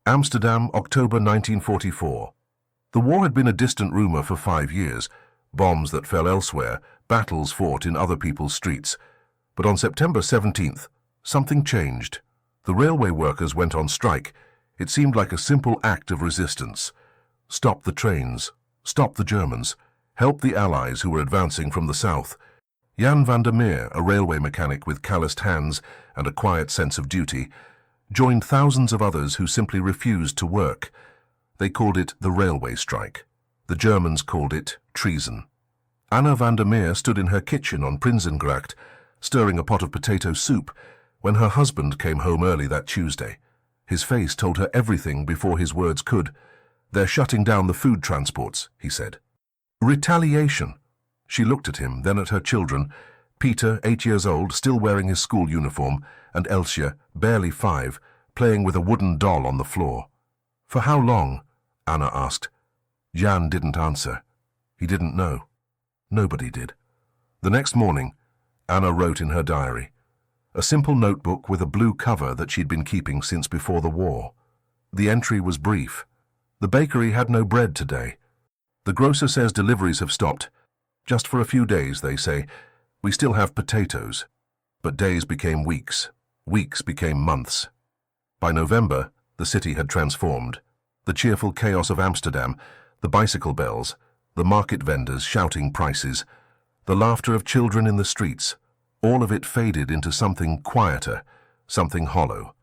Amsterdam, October 1944. The war had been a distant rumor for 5 years. Bombs that fell elsewhere, battles fought in other people's streets. But on September 17th, something changed. The railway workers went on strike. It seemed like a simple act of resistance. Stop the trains. Stop the Germans. Help the Allies who were advancing from the south. Jan van der Meer, a railway mechanic with calloused hands and a quiet sense of duty, joined thousands of others who simply refused to work. They called it the railway strike. The Germans called it treason. Anna van der Meer stood in her kitchen on Prinsengracht, stirring a pot of potato soup, when her husband came home early that Tuesday. His face told her everything before his words could. "They're shutting down the food transports," he said. Retaliation. She looked at him, then at her children, Peter, 8 years old, still wearing his school uniform, and Elsje, barely 5, playing with a wooden doll on the floor. "For how long?" Anna asked. Jan didn't answer. He didn't know. Nobody did. The next morning, Anna wrote in her diary, a simple notebook with a blue cover that she'd been keeping since before the war. The entry was brief. "The bakery had no bread today. The grocer says deliveries have stopped. Just for a few days, they say. We still have potatoes." But days became weeks. Weeks became months. By November, the city had transformed. The cheerful chaos of Amsterdam, the bicycle bells, the market vendors shouting prices, the laughter of children in the streets, all of it faded into something quieter, something hollow.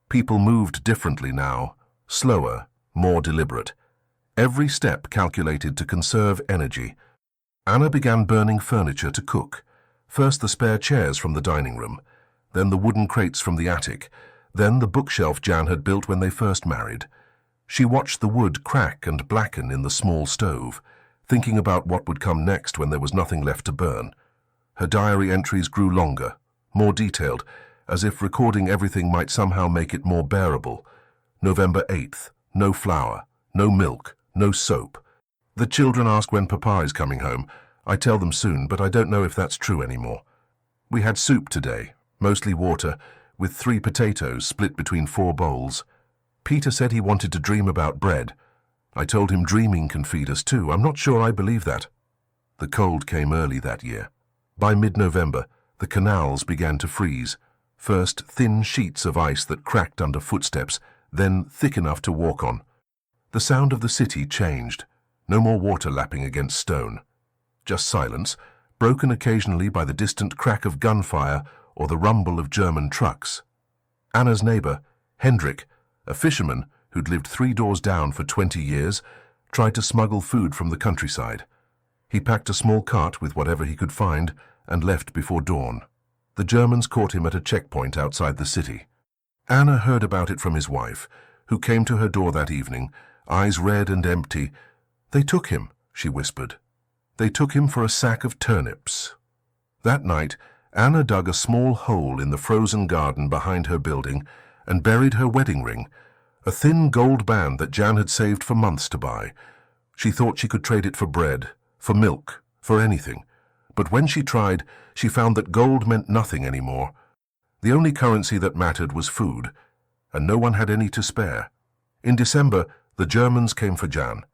People moved differently now, slower, more deliberate. Every step calculated to conserve energy. Anna began burning furniture to cook. First the spare chairs from the dining room, then the wooden crates from the attic, then the bookshelf Jan had built when they first married. She watched the wood crack and blacken in the small stove, thinking about what would come next when there was nothing left to burn. Her diary entries grew longer, more detailed, as if recording everything might somehow make it more bearable. November 8th, no flour, no milk, no soap. "The children ask when Papa is coming home. I tell them soon, but I don't know if that's true anymore. We had soup today, mostly water, with 3 potatoes split between 4 bowls. Peter said he wanted to dream about bread. I told him dreaming can feed us too. I'm not sure I believe that." The cold came early that year. By mid-November, the canals began to freeze. First thin sheets of ice that cracked under footsteps, then thick enough to walk on. The sound of the city changed. No more water lapping against stone. Just silence, broken occasionally by the distant crack of gunfire or the rumble of German trucks. Anna's neighbor, Hendrik, a fisherman who'd lived 3 doors down for 20 years, tried to smuggle food from the countryside. He packed a small cart with whatever he could find and left before dawn. The Germans caught him at a checkpoint outside the city. Anna heard about it from his wife, who came to her door that evening, eyes red and empty. "They took him," she whispered. "They took him for a sack of turnips." That night, Anna dug a small hole in the frozen garden behind her building and buried her wedding ring, a thin gold band that Jan had saved for months to buy. She thought she could trade it for bread, for milk, for anything. But when she tried, she found that gold meant nothing anymore. The only currency that mattered was food, and no one had any to spare. In December, the Germans came for Jan.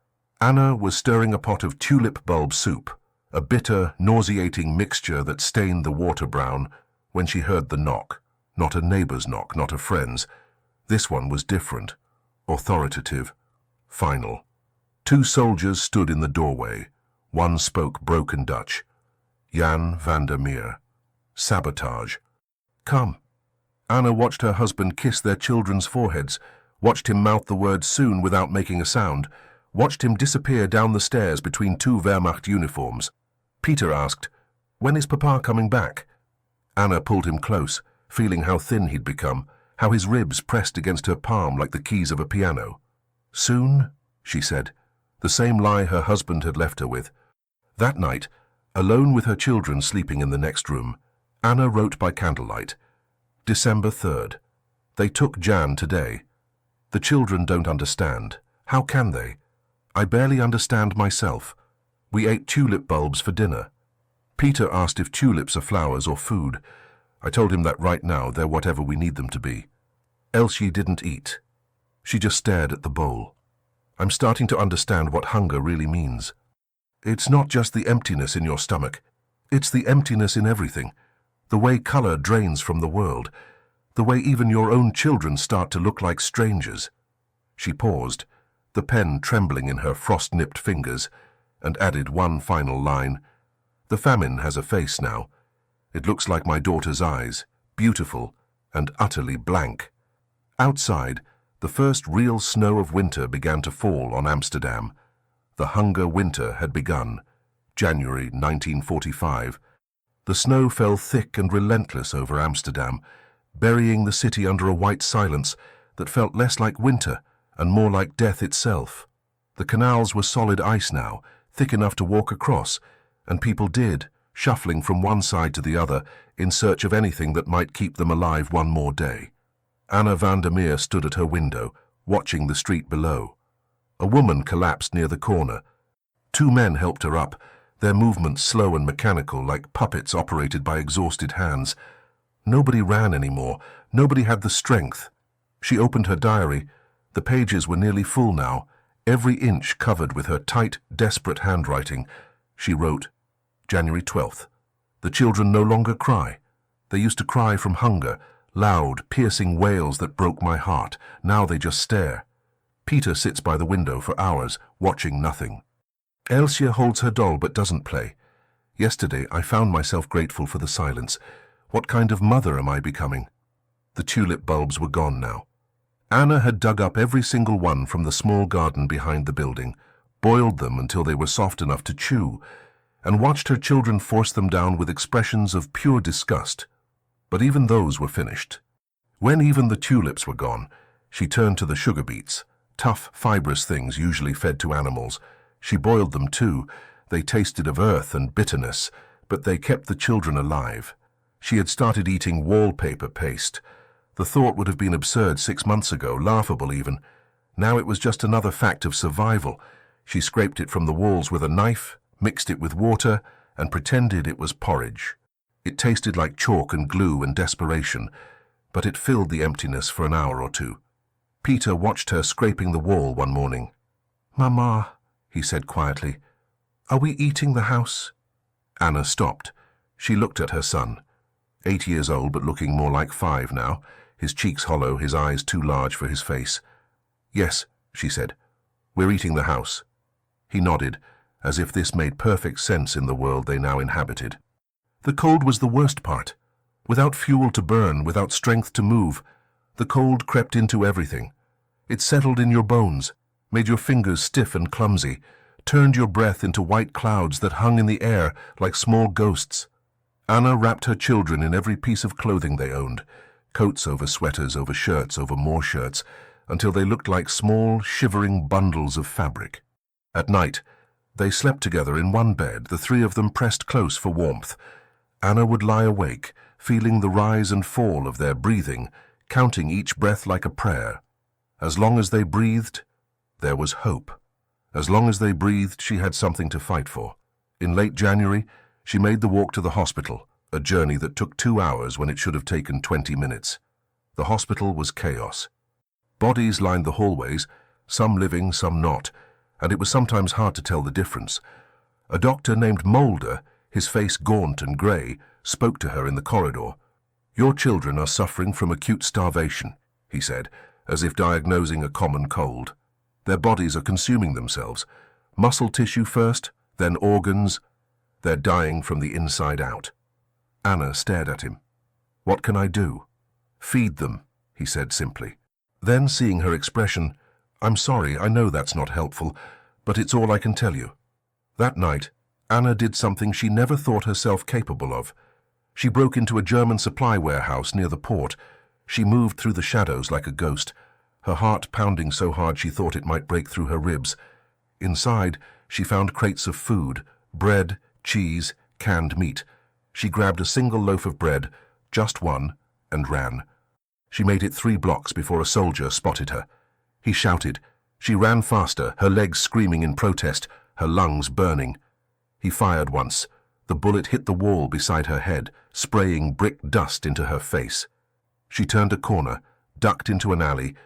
Anna was stirring a pot of tulip bulb soup, a bitter, nauseating mixture that stained the water brown, when she heard the knock. Not a neighbor's knock, not a friend's. This one was different, authoritative, final. 2 soldiers stood in the doorway. One spoke broken Dutch. Jan van der Meer. Sabotage. "Come." Anna watched her husband kiss their children's foreheads, watched him mouth the word soon without making a sound, watched him disappear down the stairs between 2 Wehrmacht uniforms. Peter asked, "When is Papa coming back?" Anna pulled him close, feeling how thin he'd become, how his ribs pressed against her palm like the keys of a piano. "Soon?" she said, the same lie her husband had left her with. That night, alone with her children sleeping in the next room, Anna wrote by candlelight. December 3rd. "They took Jan today. The children don't understand. How can they? I barely understand myself. We ate tulip bulbs for dinner. Peter asked if tulips are flowers or food. I told him that right now they're whatever we need them to be. Elsje didn't eat. She just stared at the bowl. I'm starting to understand what hunger really means. It's not just the emptiness in your stomach. It's the emptiness in everything. The way color drains from the world. The way even your own children start to look like strangers. She paused, the pen trembling in her frost-nipped fingers, and added one final line. The famine has a face now. It looks like my daughter's eyes, beautiful and utterly blank. Outside, the first real snow of winter began to fall on Amsterdam. The hunger winter had begun, January 1945. The snow fell thick and relentless over Amsterdam, burying the city under a white silence that felt less like winter and more like death itself. The canals were solid ice now, thick enough to walk across, and people did, shuffling from one side to the other in search of anything that might keep them alive one more day. Anna van der Meer stood at her window, watching the street below. A woman collapsed near the corner. Two men helped her up, their movements slow and mechanical, like puppets operated by exhausted hands. Nobody ran anymore. Nobody had the strength. She opened her diary. The pages were nearly full now, every inch covered with her tight, desperate handwriting. She wrote, January 12th. The children no longer cry. They used to cry from hunger, loud, piercing wails that broke my heart. Now they just stare. Peter sits by the window for hours, watching nothing. Elsia holds her doll but doesn't play. Yesterday I found myself grateful for the silence. What kind of mother am I becoming? The tulip bulbs were gone now. Anna had dug up every single one from the small garden behind the building, boiled them until they were soft enough to chew, and watched her children force them down with expressions of pure disgust. But even those were finished. When even the tulips were gone, she turned to the sugar beets, tough, fibrous things usually fed to animals. She boiled them too. They tasted of earth and bitterness, but they kept the children alive. She had started eating wallpaper paste. The thought would have been absurd 6 months ago, laughable even. Now it was just another fact of survival. She scraped it from the walls with a knife, mixed it with water, and pretended it was porridge. It tasted like chalk and glue and desperation, but it filled the emptiness for an hour or two. Peter watched her scraping the wall one morning. "Mama," he said quietly, "are we eating the house?" Anna stopped. She looked at her son, 8 years old but looking more like 5 now, his cheeks hollow, his eyes too large for his face. "Yes," she said, "we're eating the house." He nodded, as if this made perfect sense in the world they now inhabited. The cold was the worst part. Without fuel to burn, without strength to move, the cold crept into everything. It settled in your bones, made your fingers stiff and clumsy, turned your breath into white clouds that hung in the air like small ghosts. Anna wrapped her children in every piece of clothing they owned, coats over sweaters, over shirts, over more shirts, until they looked like small, shivering bundles of fabric. At night, they slept together in one bed, the three of them pressed close for warmth. Anna would lie awake, feeling the rise and fall of their breathing, counting each breath like a prayer. As long as they breathed, there was hope. As long as they breathed, she had something to fight for. In late January, she made the walk to the hospital, a journey that took 2 hours when it should have taken 20 minutes. The hospital was chaos. Bodies lined the hallways, some living, some not, and it was sometimes hard to tell the difference. A doctor named Mulder, his face gaunt and grey, spoke to her in the corridor. "Your children are suffering from acute starvation," he said, as if diagnosing a common cold. "Their bodies are consuming themselves. Muscle tissue first, then organs. They're dying from the inside out." Anna stared at him. "What can I do?" "Feed them," he said simply. Then, seeing her expression, "I'm sorry, I know that's not helpful, but it's all I can tell you." That night, Anna did something she never thought herself capable of. She broke into a German supply warehouse near the port. She moved through the shadows like a ghost, her heart pounding so hard she thought it might break through her ribs. Inside, she found crates of food, bread, cheese, canned meat. She grabbed a single loaf of bread, just one, and ran. She made it 3 blocks before a soldier spotted her. He shouted. She ran faster, her legs screaming in protest, her lungs burning. He fired once. The bullet hit the wall beside her head, spraying brick dust into her face. She turned a corner, ducked into an alley,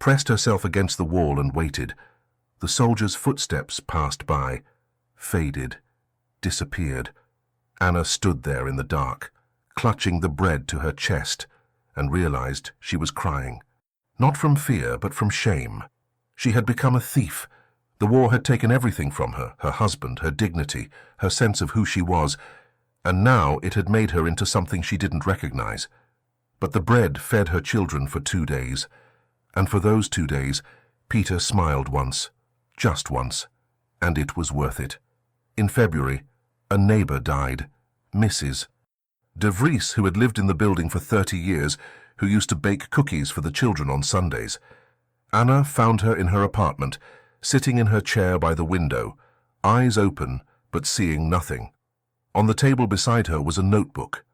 pressed herself against the wall and waited. The soldier's footsteps passed by, faded, disappeared. Anna stood there in the dark, clutching the bread to her chest, and realized she was crying. Not from fear, but from shame. She had become a thief. The war had taken everything from her, her husband, her dignity, her sense of who she was, and now it had made her into something she didn't recognize. But the bread fed her children for 2 days, and for those 2 days, Peter smiled once, just once, and it was worth it. In February, a neighbor died, Mrs. De Vries, who had lived in the building for 30 years, who used to bake cookies for the children on Sundays. Anna found her in her apartment, sitting in her chair by the window, eyes open but seeing nothing. On the table beside her was a notebook.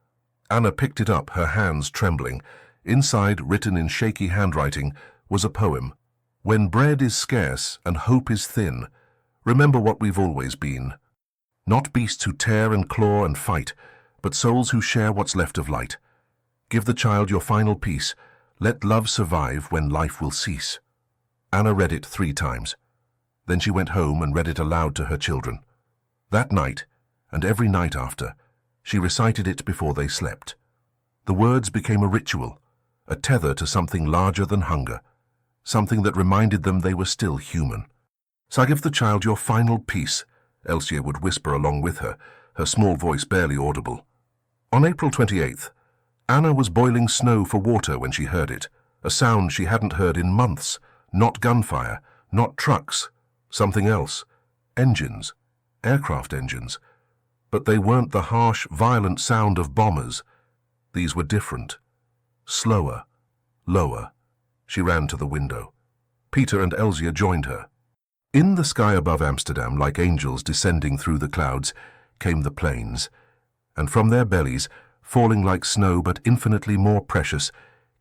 Anna picked it up, her hands trembling. Inside, written in shaky handwriting, was a poem. When bread is scarce and hope is thin, remember what we've always been. Not beasts who tear and claw and fight, but souls who share what's left of light. Give the child your final peace. Let love survive when life will cease. Anna read it 3 times. Then she went home and read it aloud to her children. That night, and every night after, she recited it before they slept. The words became a ritual, a tether to something larger than hunger, something that reminded them they were still human. So give the child your final peace, Elsie would whisper along with her, her small voice barely audible. On April 28th, Anna was boiling snow for water when she heard it, a sound she hadn't heard in months. Not gunfire, not trucks, something else. Engines, aircraft engines. But they weren't the harsh, violent sound of bombers. These were different. Slower, lower. She ran to the window. Peter and Elsie joined her. In the sky above Amsterdam, like angels descending through the clouds, came the planes, and from their bellies, falling like snow but infinitely more precious,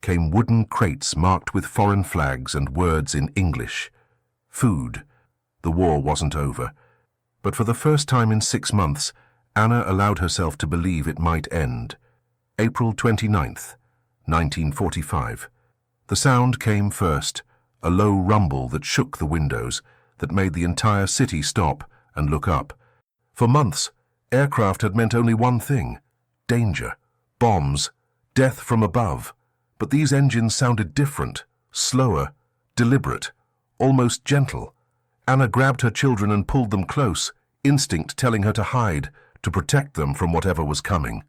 came wooden crates marked with foreign flags and words in English. Food. The war wasn't over. But for the first time in 6 months, Anna allowed herself to believe it might end. April 29th, 1945. The sound came first, a low rumble that shook the windows, that made the entire city stop and look up. For months, aircraft had meant only one thing: danger, bombs, death from above. But these engines sounded different, slower, deliberate, almost gentle. Anna grabbed her children and pulled them close, instinct telling her to hide, to protect them from whatever was coming.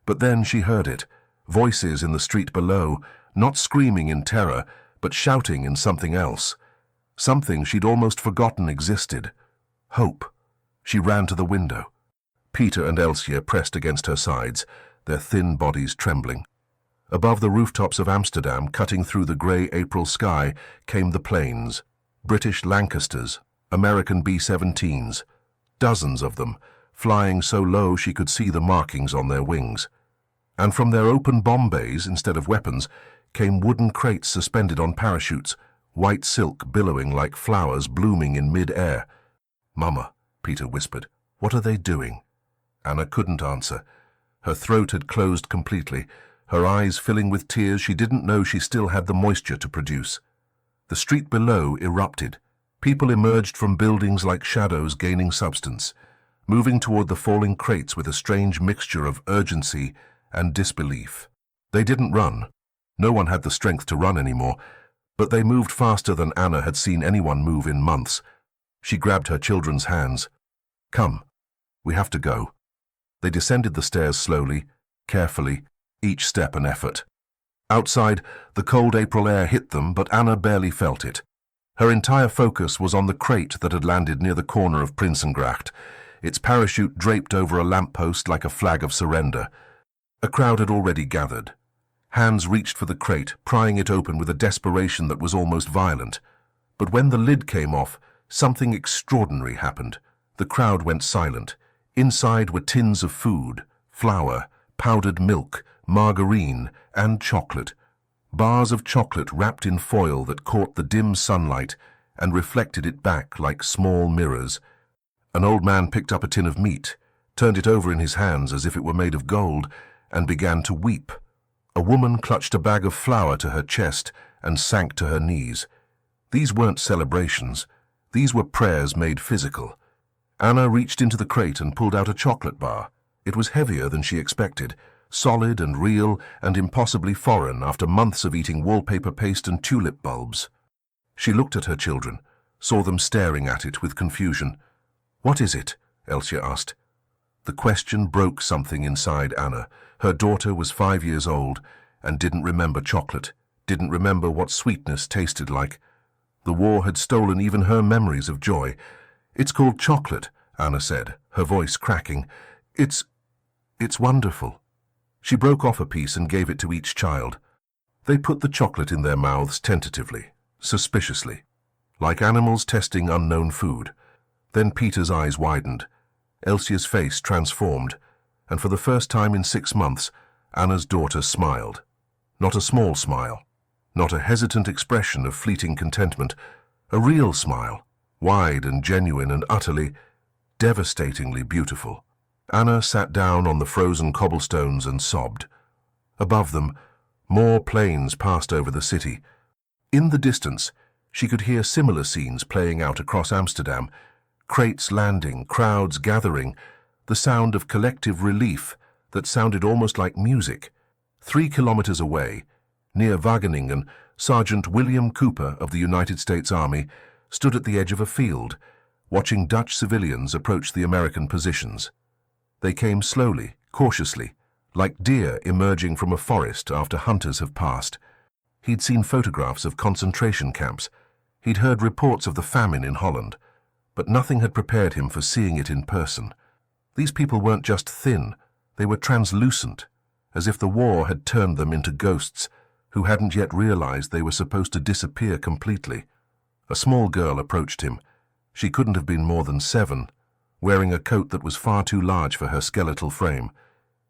But then she heard it, voices in the street below, not screaming in terror, but shouting in something else. Something she'd almost forgotten existed. Hope. She ran to the window. Peter and Elsie pressed against her sides, their thin bodies trembling. Above the rooftops of Amsterdam, cutting through the grey April sky, came the planes. British Lancasters, American B-17s, dozens of them, flying so low she could see the markings on their wings. And from their open bomb bays, instead of weapons, came wooden crates suspended on parachutes, white silk billowing like flowers blooming in mid-air. "Mama," Peter whispered, "what are they doing?" Anna couldn't answer. Her throat had closed completely, her eyes filling with tears she didn't know she still had the moisture to produce. The street below erupted. People emerged from buildings like shadows gaining substance, moving toward the falling crates with a strange mixture of urgency and disbelief. They didn't run. No one had the strength to run anymore, but they moved faster than Anna had seen anyone move in months. She grabbed her children's hands. "Come, we have to go." They descended the stairs slowly, carefully, each step an effort. Outside, the cold April air hit them, but Anna barely felt it. Her entire focus was on the crate that had landed near the corner of Prinsengracht, its parachute draped over a lamppost like a flag of surrender. A crowd had already gathered. Hands reached for the crate, prying it open with a desperation that was almost violent. But when the lid came off, something extraordinary happened. The crowd went silent. Inside were tins of food, flour, powdered milk, margarine, and chocolate. Bars of chocolate wrapped in foil that caught the dim sunlight and reflected it back like small mirrors. An old man picked up a tin of meat, turned it over in his hands as if it were made of gold, and began to weep. A woman clutched a bag of flour to her chest and sank to her knees. These weren't celebrations. These were prayers made physical. Anna reached into the crate and pulled out a chocolate bar. It was heavier than she expected, solid and real and impossibly foreign after months of eating wallpaper paste and tulip bulbs. She looked at her children, saw them staring at it with confusion. "What is it?" Elsia asked. The question broke something inside Anna. Her daughter was 5 years old and didn't remember chocolate, didn't remember what sweetness tasted like. The war had stolen even her memories of joy. "It's called chocolate," Anna said, her voice cracking. It's wonderful." She broke off a piece and gave it to each child. They put the chocolate in their mouths tentatively, suspiciously, like animals testing unknown food. Then Peter's eyes widened. Elsia's face transformed, and for the first time in 6 months, Anna's daughter smiled. Not a small smile, not a hesitant expression of fleeting contentment, a real smile, wide and genuine and utterly, devastatingly beautiful. Anna sat down on the frozen cobblestones and sobbed. Above them, more planes passed over the city. In the distance, she could hear similar scenes playing out across Amsterdam, crates landing, crowds gathering, the sound of collective relief that sounded almost like music. 3 kilometers away, near Wageningen, Sergeant William Cooper of the United States Army stood at the edge of a field, watching Dutch civilians approach the American positions. They came slowly, cautiously, like deer emerging from a forest after hunters have passed. He'd seen photographs of concentration camps. He'd heard reports of the famine in Holland, but nothing had prepared him for seeing it in person. These people weren't just thin, they were translucent, as if the war had turned them into ghosts who hadn't yet realized they were supposed to disappear completely. A small girl approached him. She couldn't have been more than 7, wearing a coat that was far too large for her skeletal frame.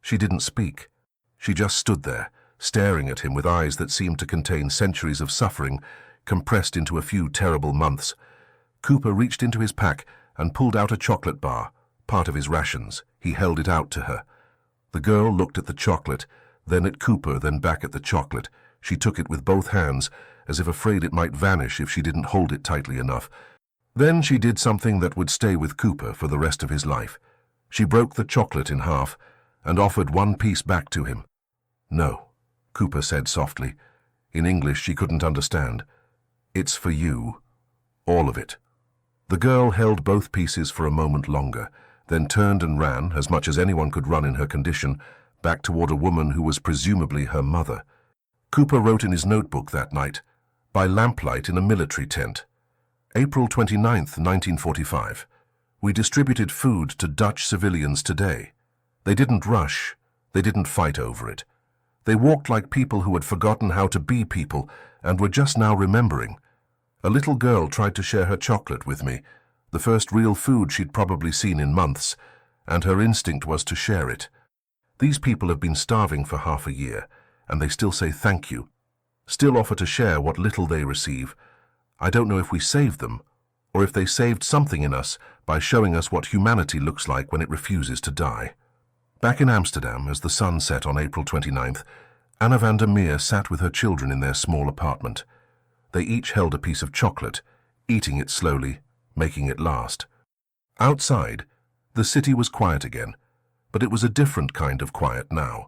She didn't speak. She just stood there, staring at him with eyes that seemed to contain centuries of suffering, compressed into a few terrible months. Cooper reached into his pack and pulled out a chocolate bar, part of his rations. He held it out to her. The girl looked at the chocolate, then at Cooper, then back at the chocolate. She took it with both hands, as if afraid it might vanish if she didn't hold it tightly enough. Then she did something that would stay with Cooper for the rest of his life. She broke the chocolate in half and offered one piece back to him. "No," Cooper said softly. In English she couldn't understand. "It's for you. All of it." The girl held both pieces for a moment longer, then turned and ran, as much as anyone could run in her condition, back toward a woman who was presumably her mother. Cooper wrote in his notebook that night, "By lamplight in a military tent. April 29th, 1945. We distributed food to Dutch civilians today. They didn't rush. They didn't fight over it. They walked like people who had forgotten how to be people and were just now remembering. A little girl tried to share her chocolate with me, the first real food she'd probably seen in months, and her instinct was to share it. These people have been starving for half a year, and they still say thank you, still offer to share what little they receive. I don't know if we saved them, or if they saved something in us by showing us what humanity looks like when it refuses to die." Back in Amsterdam, as the sun set on April 29th, Anna van der Meer sat with her children in their small apartment. They each held a piece of chocolate, eating it slowly, making it last. Outside, the city was quiet again, but it was a different kind of quiet now.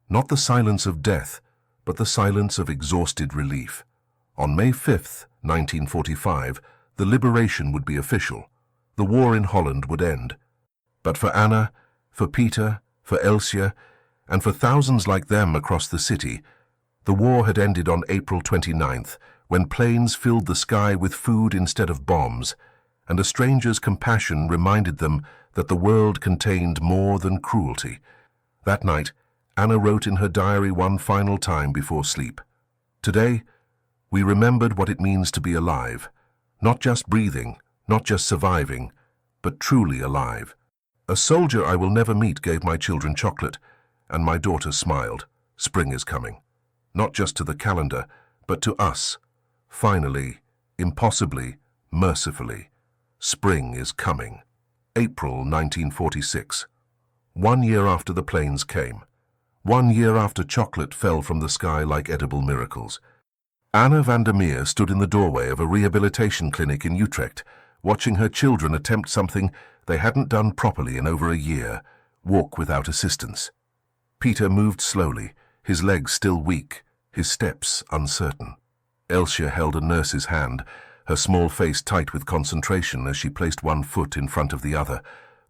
Not the silence of death, but the silence of exhausted relief. On May 5th, 1945, the liberation would be official. The war in Holland would end. But for Anna, for Peter, for Elsia, and for thousands like them across the city, the war had ended on April 29th, when planes filled the sky with food instead of bombs, and a stranger's compassion reminded them that the world contained more than cruelty. That night, Anna wrote in her diary one final time before sleep. "Today, we remembered what it means to be alive, not just breathing, not just surviving, but truly alive. A soldier I will never meet gave my children chocolate, and my daughter smiled. Spring is coming. Not just to the calendar, but to us. Finally, impossibly, mercifully, spring is coming." April 1946. 1 year after the planes came. 1 year after chocolate fell from the sky like edible miracles. Anna van der Meer stood in the doorway of a rehabilitation clinic in Utrecht, watching her children attempt something they hadn't done properly in over a year: walk without assistance. Peter moved slowly, his legs still weak, his steps uncertain. Elsje held a nurse's hand, her small face tight with concentration as she placed one foot in front of the other.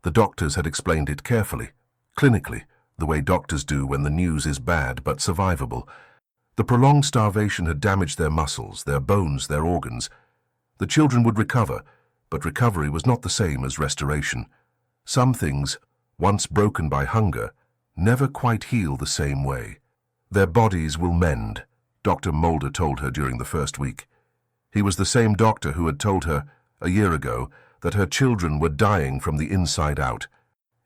The doctors had explained it carefully, clinically, the way doctors do when the news is bad but survivable. The prolonged starvation had damaged their muscles, their bones, their organs. The children would recover, but recovery was not the same as restoration. Some things, once broken by hunger, never quite heal the same way. Their bodies will mend, Dr. Mulder told her during the first week. He was the same doctor who had told her, a year ago, that her children were dying from the inside out.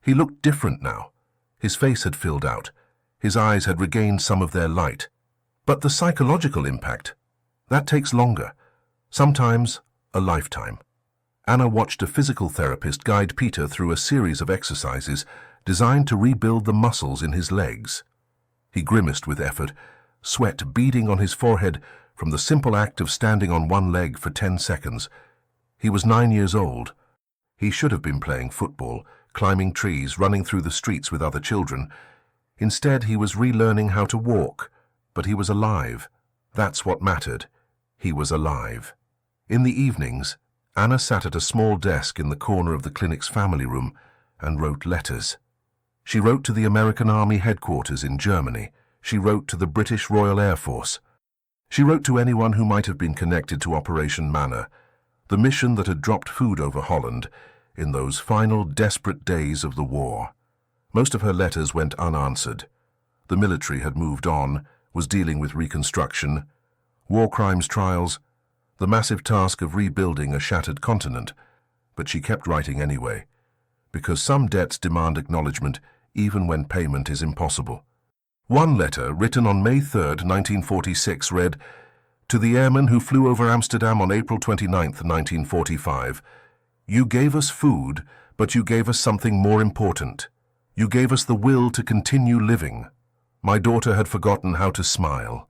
He looked different now. His face had filled out. His eyes had regained some of their light. But the psychological impact, that takes longer, sometimes a lifetime. Anna watched a physical therapist guide Peter through a series of exercises designed to rebuild the muscles in his legs. He grimaced with effort, sweat beading on his forehead from the simple act of standing on one leg for 10 seconds. He was 9 years old. He should have been playing football, climbing trees, running through the streets with other children. Instead, he was relearning how to walk, but he was alive. That's what mattered. He was alive. In the evenings, Anna sat at a small desk in the corner of the clinic's family room and wrote letters. She wrote to the American Army headquarters in Germany. She wrote to the British Royal Air Force. She wrote to anyone who might have been connected to Operation Manna, the mission that had dropped food over Holland in those final desperate days of the war. Most of her letters went unanswered. The military had moved on, was dealing with reconstruction, war crimes trials, the massive task of rebuilding a shattered continent, but she kept writing anyway, because some debts demand acknowledgement even when payment is impossible. One letter, written on May 3, 1946, read, "To the airmen who flew over Amsterdam on April 29, 1945, you gave us food, but you gave us something more important. You gave us the will to continue living. My daughter had forgotten how to smile.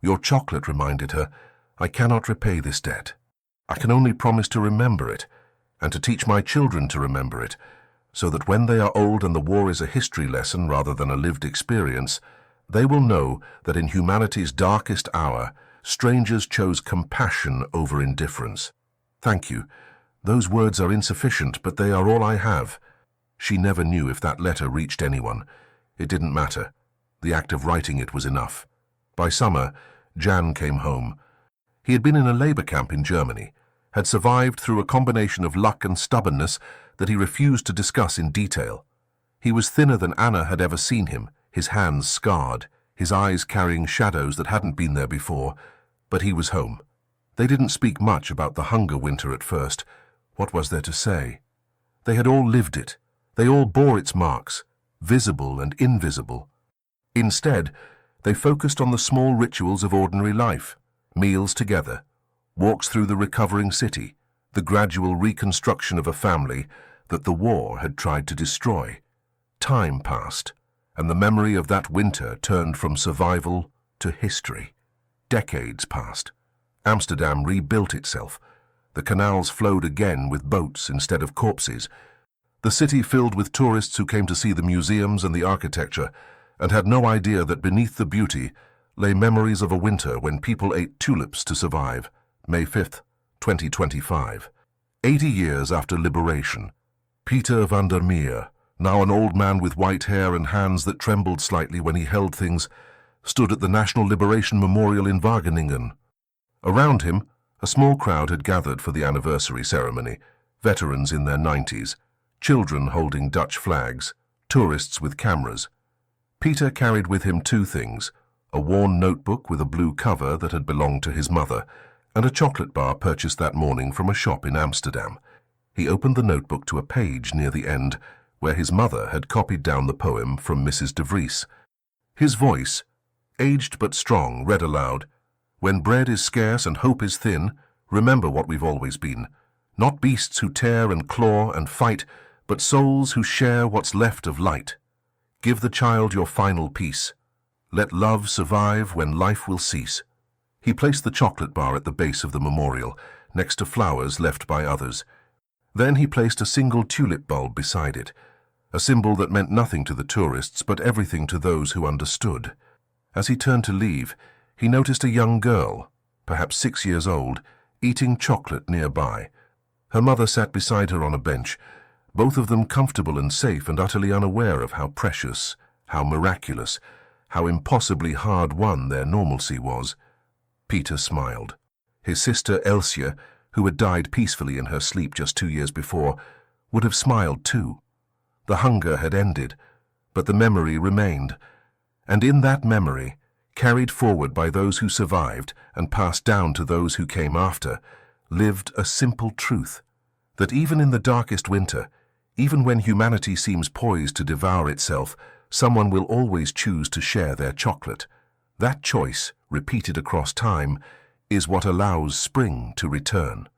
Your chocolate reminded her, I cannot repay this debt. I can only promise to remember it, and to teach my children to remember it, so that when they are old and the war is a history lesson rather than a lived experience, they will know that in humanity's darkest hour, strangers chose compassion over indifference. Thank you. Those words are insufficient, but they are all I have." She never knew if that letter reached anyone. It didn't matter. The act of writing it was enough. By summer, Jan came home. He had been in a labor camp in Germany, had survived through a combination of luck and stubbornness that he refused to discuss in detail. He was thinner than Anna had ever seen him, his hands scarred, his eyes carrying shadows that hadn't been there before, but he was home. They didn't speak much about the hunger winter at first. What was there to say? They had all lived it. They all bore its marks, visible and invisible. Instead, they focused on the small rituals of ordinary life, meals together, walks through the recovering city, the gradual reconstruction of a family that the war had tried to destroy. Time passed, and the memory of that winter turned from survival to history. Decades passed. Amsterdam rebuilt itself. The canals flowed again with boats instead of corpses. The city filled with tourists who came to see the museums and the architecture, and had no idea that beneath the beauty lay memories of a winter when people ate tulips to survive. May 5th, 2025. 80 years after liberation, Peter van der Meer, now an old man with white hair and hands that trembled slightly when he held things, stood at the National Liberation Memorial in Wageningen. Around him, a small crowd had gathered for the anniversary ceremony, veterans in their 90s, children holding Dutch flags, tourists with cameras. Peter carried with him two things: a worn notebook with a blue cover that had belonged to his mother, and a chocolate bar purchased that morning from a shop in Amsterdam. He opened the notebook to a page near the end where his mother had copied down the poem from Mrs. de Vries. His voice, aged but strong, read aloud, "When bread is scarce and hope is thin, remember what we've always been. Not beasts who tear and claw and fight, but souls who share what's left of light. Give the child your final peace. Let love survive when life will cease." He placed the chocolate bar at the base of the memorial, next to flowers left by others. Then he placed a single tulip bulb beside it, a symbol that meant nothing to the tourists but everything to those who understood. As he turned to leave, he noticed a young girl, perhaps 6 years old, eating chocolate nearby. Her mother sat beside her on a bench, both of them comfortable and safe and utterly unaware of how precious, how miraculous, how impossibly hard-won their normalcy was. Peter smiled. His sister Elsia, who had died peacefully in her sleep just 2 years before, would have smiled too. The hunger had ended, but the memory remained, and in that memory, carried forward by those who survived and passed down to those who came after, lived a simple truth, that even in the darkest winter, even when humanity seems poised to devour itself, someone will always choose to share their chocolate. That choice, repeated across time, is what allows spring to return.